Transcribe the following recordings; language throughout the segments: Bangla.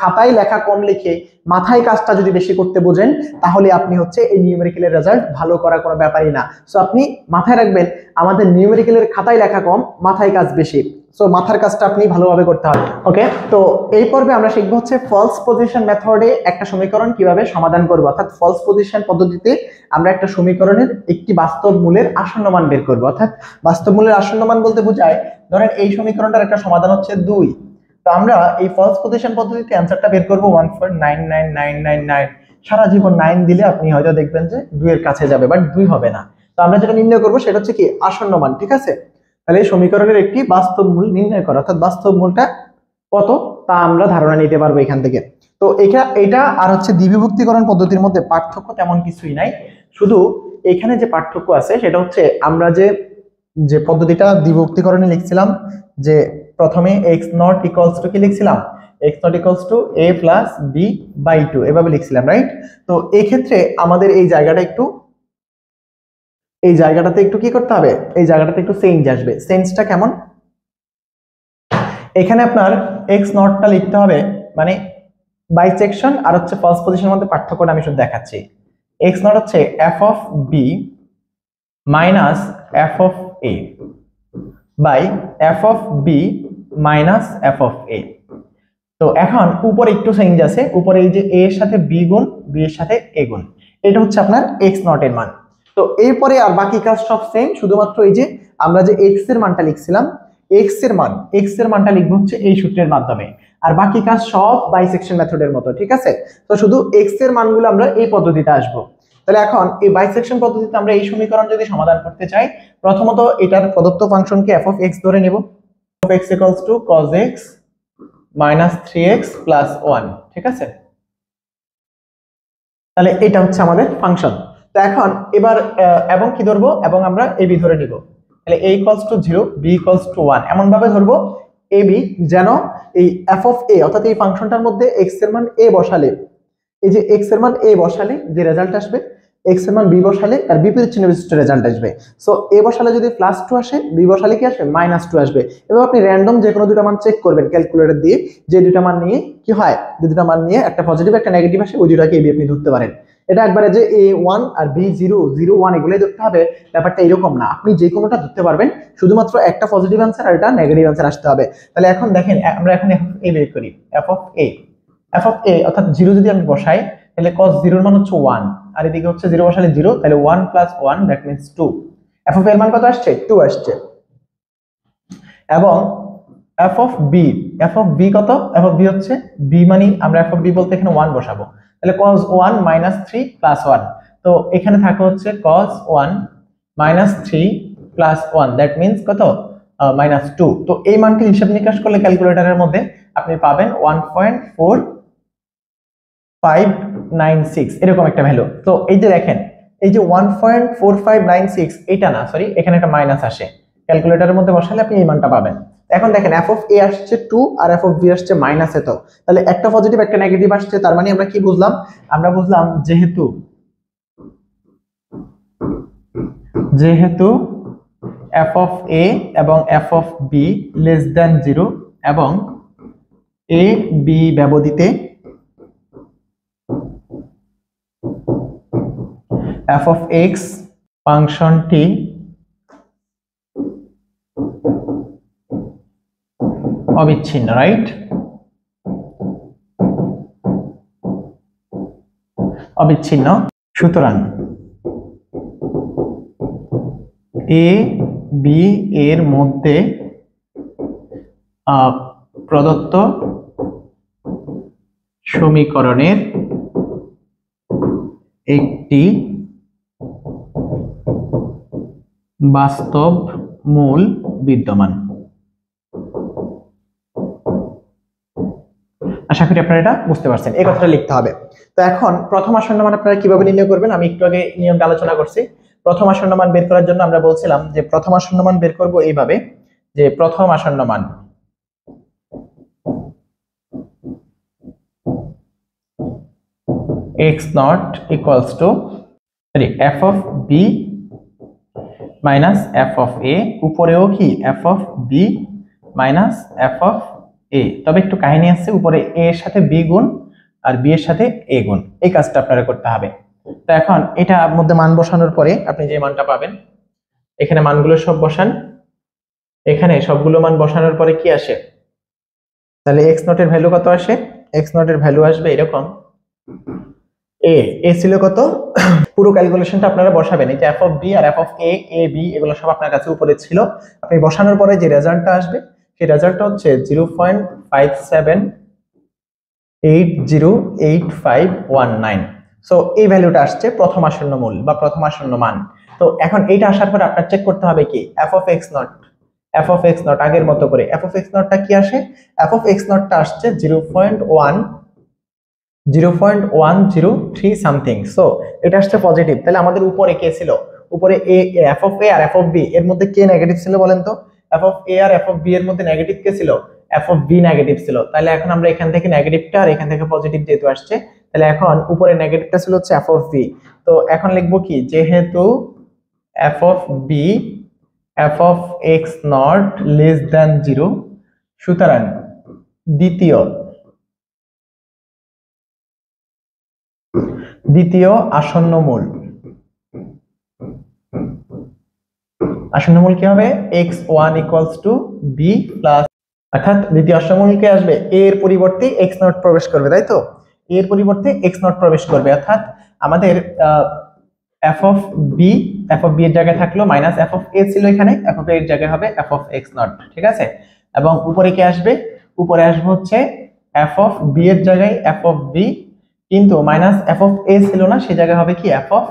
খাতায় লেখা কম লিখে মাথায় কাজটা যদি বেশি করতে বোঝেন, তাহলে আপনি হচ্ছে এই নিউমেরিক্যালের রেজাল্ট ভালো করার কোনো ব্যাপারই না। সো আপনি মাথায় রাখবেন, আমাদের নিউমেরিক্যালের খাতায় লেখা কম, মাথায় কাজ বেশি। সো মাথার কাজটা আপনি ভালোভাবে করতে হবে। ওকে, তো এই পর্বে আমরা শিখবো হচ্ছে ফলস পজিশন মেথডে একটা সমীকরণ কিভাবে সমাধান করব। অর্থাৎ ফলস পজিশন পদ্ধতিতে আমরা একটা সমীকরণের একটি বাস্তব মূলের আসন্ন মান বের করব। অর্থাৎ বাস্তব মূলের আসন্ন মান বলতে বোঝায়, ধরেন এই সমীকরণটার একটা সমাধান হচ্ছে 2, তো আমরা এই ফলস পজিশন পদ্ধতিতে অ্যানসারটা বের করব 1.99999। সারা জীবন 9 দিলে আপনি হয়তো দেখবেন যে 2 এর কাছে যাবে, বাট 2 হবে না। তো আমরা যেটা নির্ণয় করব সেটা হচ্ছে কি আসন্ন মান, ঠিক আছে? তাহলে এই সমীকরণের একটি বাস্তব মূল নির্ণয় করা, অর্থাৎ বাস্তব মূলটা কত তা আমরা ধারণা নিতে পারবো এখান থেকে। তো এটা আর হচ্ছে দ্বিবিভক্তিকরণ পদ্ধতির মধ্যে পার্থক্য তেমন কিছুই নাই, শুধু এখানে যে পার্থক্য আছে সেটা হচ্ছে আমরা যে পদ্ধতিটা দ্বিবিভক্তিকরণে লিখছিলাম, যে প্রথমে x নট ইকুয়ালস টু কি লিখছিলাম, x not equals to a plus b by 2 এভাবে লিখছিলাম, রাইট? তো এই ক্ষেত্রে আমাদের এই জায়গাটাতে একটু কি করতে হবে, এই জায়গাটাতে একটু চেঞ্জ আসবে। চেঞ্জটা কেমন, এখানে আপনার x নটটা লিখতে হবে, মানে বাইসেকশন আর হচ্ছে ফলস পজিশনের মধ্যে পার্থক্যটা আমি শুধু দেখাচ্ছি। x নট হচ্ছে f of b minus f of a by f of b minus f of a। তো এখন উপরে একটু চেঞ্জ আছে, উপরে এই যে a এর সাথে b গুণ, b এর সাথে a গুণ, এটা হচ্ছে আপনার x নট এর মান। তো এরপরে আর বাকি কাজ সব সেম, শুধুমাত্র এই যে আমরা যে x এর মানটা লিখছিলাম, x এর মানটা লিখবো হচ্ছে এই সূত্রের মাধ্যমে, আর বাকি কাজ সব বাইসেকশন মেথডের মতো, ঠিক আছে? তো শুধু x এর মানগুলো আমরা এই পদ্ধতিতে আসবো। তাহলে এখন এই বাইসেকশন পদ্ধতিতে আমরা এই সমীকরণ যদি সমাধান করতে চাই, প্রথমত এটার প্রদত্ত ফাংশনকে f অফ x ধরে নেব, f of x equals to cos x minus 3x plus 1, ঠিক আছে? তাহলে এটা হচ্ছে আমাদের ফাংশন। তো এখন এবার এবং কি ধরবো, এবং আমরা ab ধরে নিব। তাহলে a equals to 0, b equals to 1 এমন ভাবে ধরবো ab, যেন এই f of a অর্থাৎ এই ফাংশনটার মধ্যে x এর মান a বসালে, এই যে x এর মান a বসালে যে রেজাল্ট আসবে, x এর মান b বসালে তার বিপরীত চিহ্ন বিশিষ্ট রেজাল্ট আসবে। সো a বসালে যদি +2 আসে, b বসালে কি আসবে, -2 আসবে। এবার আপনি র্যান্ডম যে কোনো দুটো মান চেক করবেন ক্যালকুলেটর দিয়ে, যে দুটো মান নিয়ে কি হয়, যে দুটো মান নিয়ে একটা পজিটিভ একটা নেগেটিভ আসে, ওই দুটাকে ab আপনি ধরতে পারেন। এটা একবারে যে a1 আর b0 0 1 এগুলাই ধরতে হবে ব্যাপারটা এরকম না, আপনি যে কোনোটা ধরতে পারবেন, শুধুমাত্র একটা পজিটিভ অ্যান্সার আর একটা নেগেটিভ অ্যান্সার আসতে হবে। তাহলে এখন দেখেন আমরা এখন a বের করি, f of a অর্থাৎ 0 যদি আমি বসাই, তাহলে cos 0 এর মান হচ্ছে 1, আর এদিকে হচ্ছে 0 বসালে 0, তাহলে 1 + 1 that means 2। f of a এর মান কত আসছে, 2 আসছে। এবং f of b কত, f of b হচ্ছে b মানে আমরা f of b বলতে এখানে 1 বসাবো, তাহলে cos 1 - 3 + 1, তো এখানে থাকে হচ্ছে cos 1 - 3 + 1 দ্যাট মিন্স কত, -2। তো এই মানটি হিসাব নিকাশ করলে ক্যালকুলেটরের মধ্যে আপনি পাবেন 1.4596 এরকম একটা ভ্যালু। তো এই যে দেখেন, এই যে 1.4596 এটা না, সরি, এখানে একটা মাইনাস আসে, ক্যালকুলেটরের মধ্যে বসালে আপনি এই মানটা পাবেন। এখন দেখেন f of a আসছে 2 আর f of b আসছে মাইনাস এত, তাহলে একটা পজিটিভ একটা নেগেটিভ আসছে, তার মানে আমরা কি বুঝলাম, আমরা বুঝলাম যেহেতু f of a এবং f of b less than 0 এবং a b ব্যবধিতে f of x ফাংশনটি অবিচ্ছিন্ন, রাইট? অবিচ্ছিন্ন। সুতরাং a b এর মধ্যে প্রদত্ত সমীকরণের একটি বাস্তব মূল বিদ্যমান। আশা করি আপনারা এটা বুঝতে পারছেন, এই কথাটা লিখতে হবে। তো এখন প্রথম আসন্ন মান আপনারা কিভাবে নির্ণয় করবেন, আমি একটু আগে নিয়মটা আলোচনা করছি। প্রথম আসন্ন মান বের করার জন্য আমরা বলছিলাম যে প্রথম আসন্ন মান বের করব এইভাবে, যে প্রথম আসন্ন মান x not equals two f of b minus f of a, উপরেও কি f of b minus f of এ, তবে একটু কাহিনী আছে, উপরে এ এর সাথে বি গুণ আর বি এর সাথে এ গুণ, এই কাজটা আপনারা করতে হবে। তো এখন এটা মধ্যে মান বসানোর পরে আপনি যে মানটা পাবেন, এখানে মানগুলো সব বসান, এখানে সবগুলো মান বসানোর পরে কি আসে, তাহলে এক্স নট এর ভ্যালু কত আসে, এক্স নট এর ভ্যালু আসবে এরকম, এ এ ছিল কত, পুরো ক্যালকুলেশনটা আপনারা বসাবেন, এই যে এফ অফ বি আর F of A, A B এগুলো সব আপনার কাছে উপরে ছিল, আপনি বসানোর পরে যে রেজাল্টটা আসবে সেই রেজাল্টটা হচ্ছে 0.57808519। সো এই ভ্যালুটা আসছে প্রথম আসন্ন মূল বা প্রথম আসন্ন মান। তো এখন এইটা আসার পর আপনার চেক করতে হবে কি, F of X not, F of X not আগের মতো করে এফ অফ এক্স নটটা কি আসে, এফ অফ এক্স নটটা আসছে 0.103 সামথিং। সো এটা আসছে পজিটিভ, তাহলে আমাদের উপরে কে ছিল, উপরে এ, এফ অফ এ আর এফ অফ বি এর মধ্যে কে নেগেটিভ ছিল বলেন তো, এফ অফ এ আর এফ অফ বি এর মধ্যে নেগেটিভ কে ছিল, এফ অফ বি নেগেটিভ ছিল, তাহলে এখন আমরা এখান থেকে নেগেটিভটা আর এখান থেকে পজিটিভ যেহেতু আসছে, তাহলে এখন উপরে নেগেটিভটা ছিল হচ্ছে এফ অফ বি। তো এখন লিখবো কি, যেহেতু F of B F of X not less than 0, সুতরাং দ্বিতীয় আসন্ন মূল, আসন্ন মূল কি হবে, x1 equals to B plus, অর্থাৎ দ্বিতীয় আসন্ন মূল কি আসবে, a এর পরিবর্তে x নট প্রবেশ করবে, তাই তো, a এর পরিবর্তে x নট প্রবেশ করবে, অর্থাৎ আমাদের f অফ বি এর জায়গায় থাকলো মাইনাস f অফ a ছিল, এখানে f অফ a এর জায়গায় হবে f অফ x নট, ঠিক আছে। এবং উপরে কি আসবে, উপরে আসবে হচ্ছে f অফ b এর জায়গায় f অফ b, কিন্তু মাইনাস f অফ a ছিল না, সেই জায়গায় হবে কি f অফ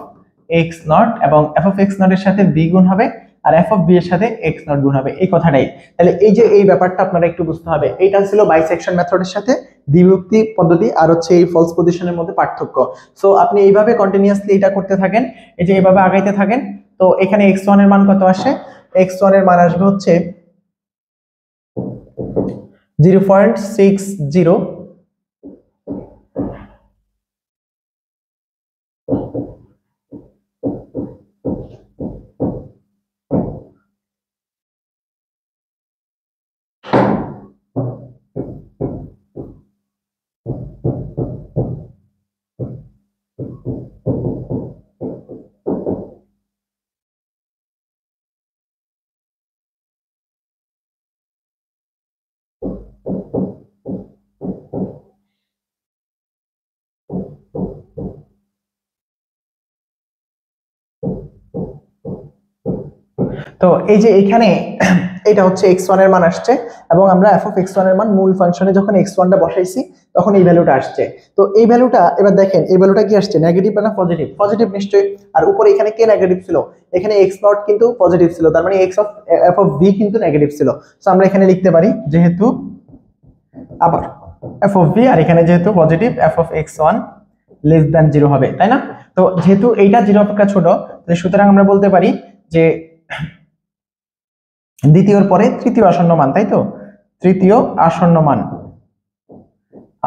x নট, এবং f অফ x নট এর সাথে b গুণ হবে আর f অফ b এর সাথে x নট গুণ হবে, এই কথাটাই। তাহলে এই যে এই ব্যাপারটা আপনারা একটু বুঝতে হবে, এইটা ছিল বাইসেকশন মেথডের সাথে দ্বিবিভক্তি পদ্ধতি আর হচ্ছে এই ফলস পজিশনের মধ্যে পার্থক্য। সো আপনি এইভাবে কন্টিনিউয়াসলি এটা করতে থাকেন, এই যে এইভাবে আগাইতে থাকেন। তো এখানে x1 এর মান কত আসে, x1 এর মান আসবে হচ্ছে 0.60, তো এই যে এখানে এটা হচ্ছে x1 এর মান আসছে, এবং আমরা f অফ x1 এর মান মূল ফাংশনে যখন x1 টা বসাইছি তখন এই ভ্যালুটা আসছে। তো এই ভ্যালুটা এবার দেখেন, এই ভ্যালুটা কি আসছে, নেগেটিভ না পজিটিভ, পজিটিভ নিশ্চয়ই, আর উপরে এখানে কে নেগেটিভ ছিল, এখানে x নট কিন্তু পজিটিভ ছিল, তার মানে x of f of v কিন্তু নেগেটিভ ছিল। সো আমরা এখানে লিখতে পারি যেহেতু আবার f অফ v আর এখানে যেহেতু positive f of x1 less than 0 হবে, তাই না। তো যেহেতু এইটা 0 অপেক্ষা ছোট, সুতরাং আমরা বলতে পারি যে দ্বিতীয়র পরে তৃতীয় আসন্ন মান, তাই তো, তৃতীয় আসন্ন মান,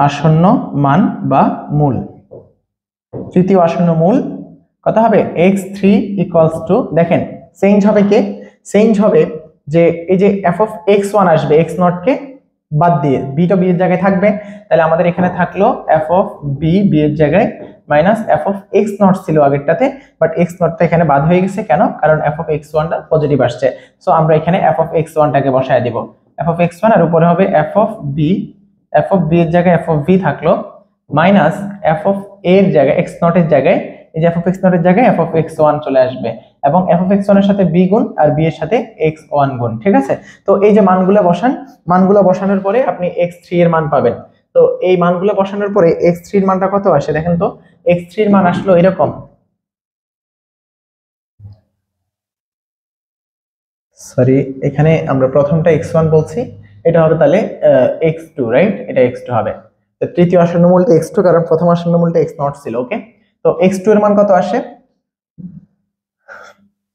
আসন্ন মান বা মূল, তৃতীয় আসন্ন মূল কত হবে, x3 ইকুয়ালস টু, দেখেন চেঞ্জ হবে কে, চেঞ্জ হবে যে এই যে f অফ x1 আসবে x নট কে বাদ দিয়ে, b টা b এর জায়গায় থাকবে, তাহলে আমাদের এখানে থাকলো f অফ b এর জায়গায় minus f of x not ছিল আগেরটাতে, বাট x নটটা এখানে বাদ হয়ে গেছে কেন, কারণ f অফ x1 টা পজিটিভ আসছে। সো আমরা এখানে f অফ x1 টাকে বসায় দেব, f অফ x1 আর উপরে হবে f অফ b এর জায়গায় f অফ b থাকলো মাইনাস f অফ a এর জায়গায় x নট এর জায়গায়, এই যে f অফ x নট এর জায়গায় f অফ x1 চলে আসবে, এবং f অফ x1 এর সাথে b গুণ আর b এর সাথে x1 গুণ, ঠিক আছে। তো এই যে মানগুলো বসান, মানগুলো বসানোর পরে আপনি x3 এর মান পাবেন। তো এই মানগুলো বসানোর পরে x3 এর মানটা কত আসে দেখেন তো, x3 এর মান আসলো এরকম, সরি এখানে আমরা প্রথমটা x1 বলছি, এটা হবে তাহলে x2, রাইট, এটা x2 হবে। তো তৃতীয় আসন্ন মূলটা x2, কারণ প্রথম আসন্ন মূলটা x0 ছিল, ওকে। তো x2 এর মান কত আসে,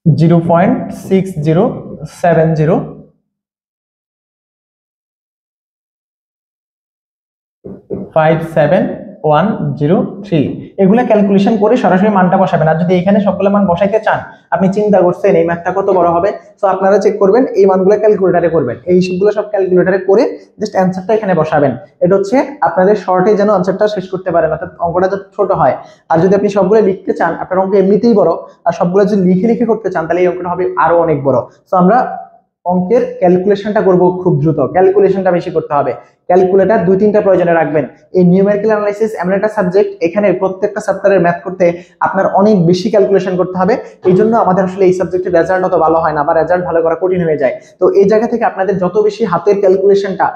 0.607057 103। এগুলা ক্যালকুলেশন করে সরাসরি মানটা বসাবেন। আর যদি এখানে সবগুলো মান বসাইতে চান, আপনি চিন্তা করছেন এই ম্যাথটা কত বড় হবে, তো আপনারা চেক করবেন এই মানগুলো ক্যালকুলেটরে করবেন, এই সবগুলো সব ক্যালকুলেটরে করে জাস্ট অ্যান্সারটা এখানে বসাবেন। এটা হচ্ছে আপনাদের শর্টে যেন অ্যান্সারটা শেষ করতে পারেন, অর্থাৎ অঙ্কটা যাতে ছোট হয়। আর যদি আপনি সবগুলো লিখতে চান, আপনার অঙ্ক এমনিতেই বড়, আর সবগুলো যদি লিখে লিখে করতে চান তাহলে এই অঙ্কটা হবে আরো অনেক বড়। তো আমরা অঙ্কের ক্যালকুলেশনটা করব খুব দ্রুত, ক্যালকুলেশনটা বেশি করতে হবে। ক্যালকুলেটর 2-3টা প্রয়োজনে রাখবেন। এই নিউমেরিক্যাল অ্যানালাইসিস এমন একটা সাবজেক্ট, এখানে প্রত্যেকটা চ্যাপ্টারের ম্যাথ করতে আপনার অনেক বেশি ক্যালকুলেশন করতে হবে। এই জন্য আমাদের আসলে এই সাবজেক্টের রেজাল্ট অত ভালো হয় না, বা রেজাল্ট ভালো করা কঠিন হয়ে যায়। তো এই জায়গা থেকে আপনাদের যত বেশি হাতের ক্যালকুলেশনটা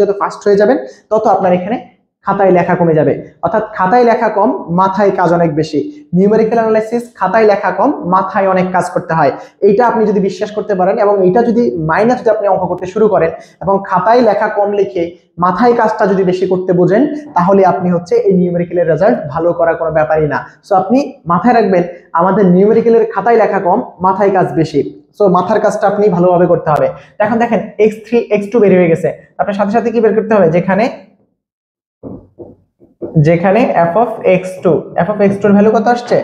যত ফাস্ট হয়ে যাবেন, তত আপনার এখানে খাতায় লেখা কমে যাবে। অর্থাৎ খাতায় লেখা কম, মাথায় কাজ অনেক বেশি। নিউমেরিক্যাল অ্যানালাইসিস খাতায় লেখা কম, মাথায় অনেক কাজ করতে হয়। এইটা আপনি যদি বিশ্বাস করতে পারেন এবং এইটা যদি মাইনাস যদি আপনি অঙ্ক করতে শুরু করেন এবং খাতায় লেখা কম লিখে মাথায় কাজটা যদি বেশি করতে বোঝেন, তাহলে আপনি হচ্ছে এই নিউমেরিক্যালের রেজাল্ট ভালো করা কোনো ব্যাপারই না। সো আপনি মাথায় রাখবেন, আমাদের নিউমেরিক্যালের খাতায় লেখা কম, মাথায় কাজ বেশি। সো মাথার কাজটা আপনি ভালোভাবে করতে হবে। এখন দেখেন x3 x2 বের হয়ে গেছে, আপনার সাথে সাথে কি বের করতে হবে, যেখানে f of x2 এর ভ্যালু কত আসছে,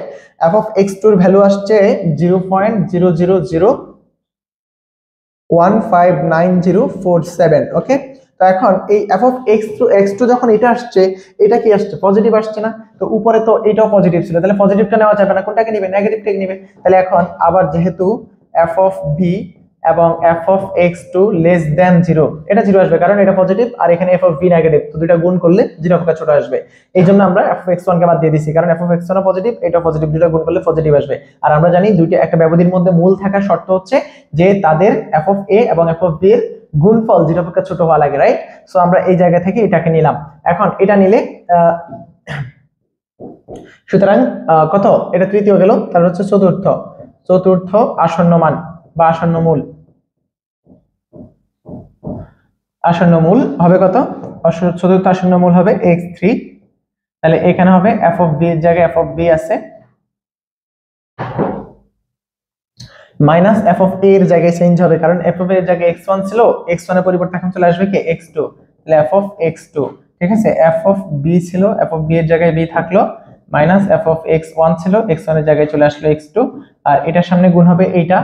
f of x2 এর ভ্যালু আসছে 0.00015947। ওকে, তো এখন এই f of x2 যখন এটা আসছে, এটা কি আসছে, পজিটিভ আসছে না? তো উপরে তো এটাও পজিটিভ ছিল, তাহলে পজিটিভটা নেওয়া যাবে না, কোনটাকে নেবে, নেগেটিভটাকে নেবে। তাহলে এখন আবার যেহেতু f of b এবং f of x2 less than 0, এটা 0 আসবে কারণ এটা পজিটিভ, আর এখানে f of b নেগেটিভ, তো দুইটা গুণ করলে 0 অপেক্ষা ছোট আসবে। এই জন্য আমরা f of x1 কে বাদ দিয়ে দিছি, কারণ f of x1 ও পজিটিভ, এটা পজিটিভ, দুইটা গুণ করলে পজিটিভ আসবে। আর আমরা জানি দুইটা একটা ব্যবধির মধ্যে মূল থাকার শর্ত হচ্ছে যে তাদের f of a এবং f of b এর গুণফল 0 অপেক্ষা ছোট হওয়া লাগে, রাইট? সো আমরা এই জায়গা থেকে এটাকে নিলাম। এখন এটা নিলে সুতরাং কত, এটা তৃতীয় গেল, তারপর হচ্ছে চতুর্থ আসন্ন মান বা আসন্ন মূল হবে কত, চতুর্থ আসন্ন মূল হবে x3। তাহলে এখানে হবে f of b এর জায়গায় f of b আছে, মাইনাস f of a এর জায়গায় চেঞ্জ হবে, কারণ f of a এর জায়গায় x1 ছিল, x1 এর পরিবর্তে এখন চলে আসবে কি x2, তাহলে f of x2, ঠিক আছে। f of b ছিল, f of b এর জায়গায় b থাকলো, মাইনাস f of x1 ছিল, x1 এর জায়গায় চলে আসলো x2, আর এটার সামনে গুণ হবে এইটা,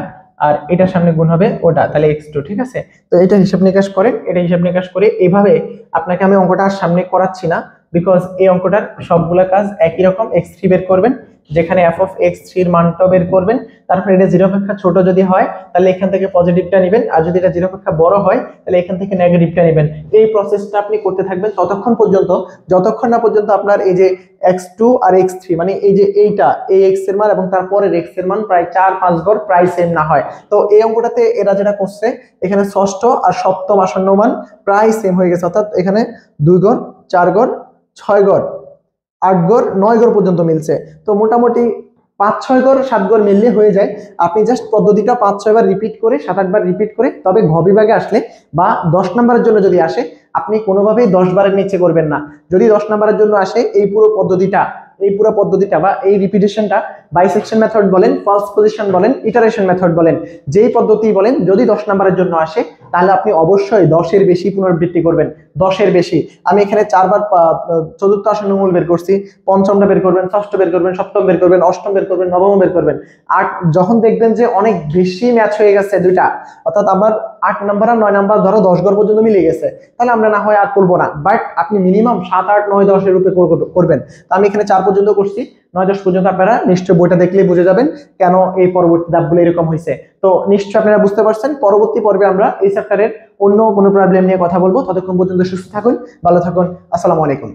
আর এটার সামনে গুণ হবে ওটা, তাহলে x2, ঠিক আছে। তো এটা হিসাব নিকাশ করেন, এটা হিসাব নিকাশ করে এইভাবে আপনাকে আমি অঙ্কটা আর সামনে করাচ্ছি না, বিকজ এই অঙ্কটার সবগুলা কাজ একই রকম। x3 বের করবেন, যেখানে f of x3 এর মানটা বের করবেন, তারপর এটা 0 অপেক্ষা ছোট যদি হয় তাহলে এখান থেকে পজিটিভটা নেবেন, আর যদি এটা 0 অপেক্ষা বড় হয় তাহলে এখান থেকে নেগেটিভটা নেবেন। এই প্রসেসটা আপনি করতে থাকবেন ততক্ষণ পর্যন্ত যতক্ষণ না পর্যন্ত আপনার এই যে x2 আর x3 মানে এই যে এইটা এই x এর মান এবং তারপরে x এর মান প্রায় 4-5 গড় প্রায় সেম না হয়। তো এই অঙ্কটাতে এরা যেটা করছে, এখানে ষষ্ঠ আর সপ্তম আসন্ন মান প্রায় সেম হয়ে গেছে, অর্থাৎ এখানে 2 গড় 4 গড় 6 গড় 8 গড় 9 গড় পর্যন্ত মিলছে। তো মোটামুটি 5-6 গড় 7 গড় মিললে হয়ে যায়। আপনি জাস্ট পদ্ধতিটা 5-6 বার রিপিট করে 7-8 বার রিপিট করে, তবে ঘ বিভাগে আসলে বা 10 নম্বরের জন্য যদি আসে, আপনি কোনোভাবেই 10 বারের নিচে করবেন না। যদি 10 নম্বরের জন্য আসে, এই পুরো পদ্ধতিটা বা এই রিপিটেশনটা বাইসেকশন মেথড বলেন, ফার্স্ট পজিশন বলেন, ইটারেশন মেথড বলেন, যেই পদ্ধতি বলেন, যদি 10 নম্বরের জন্য আসে তাহলে আপনি অবশ্যই 10-এর বেশি পুনরাবৃত্তি করবেন, 10-এর বেশি। আমি এখানে 4 বার চতুর্থ আসন্ন মূল বের করছি, পঞ্চমটা বের করবেন, ষষ্ঠ বের করবেন, সপ্তম বের করবেন, অষ্টম বের করবেন, নবম বের করবেন। আর যখন দেখবেন যে অনেক বেশি ম্যাচ হয়ে গেছে দুইটা, অর্থাৎ আবার 8 নম্বর আর 9 নম্বর ধরো 10 গড় পর্যন্ত মিলে গেছে, তাহলে আমরা না হয় আর করবো না, বাট আপনি মিনিমাম 7, 8, 9, 10 এর রূপে করবেন। তো আমি এখানে 4 পর্যন্ত করছি, 9, 10 পর্যন্ত আপনারা নিশ্চয় বইটা দেখলেই বুঝে যাবেন কেন এই পরবর্তী ধাপগুলো এরকম হয়েছে। তো নিশ্চয় আপনারা বুঝতে পারছেন। পরবর্তী পর্বে আমরা এই চ্যাপ্টারের অন্য কোনো প্রবলেম নিয়ে কথা বলবো। ততক্ষণ পর্যন্ত সুস্থ থাকুন, ভালো থাকুন, আসসালামু আলাইকুম।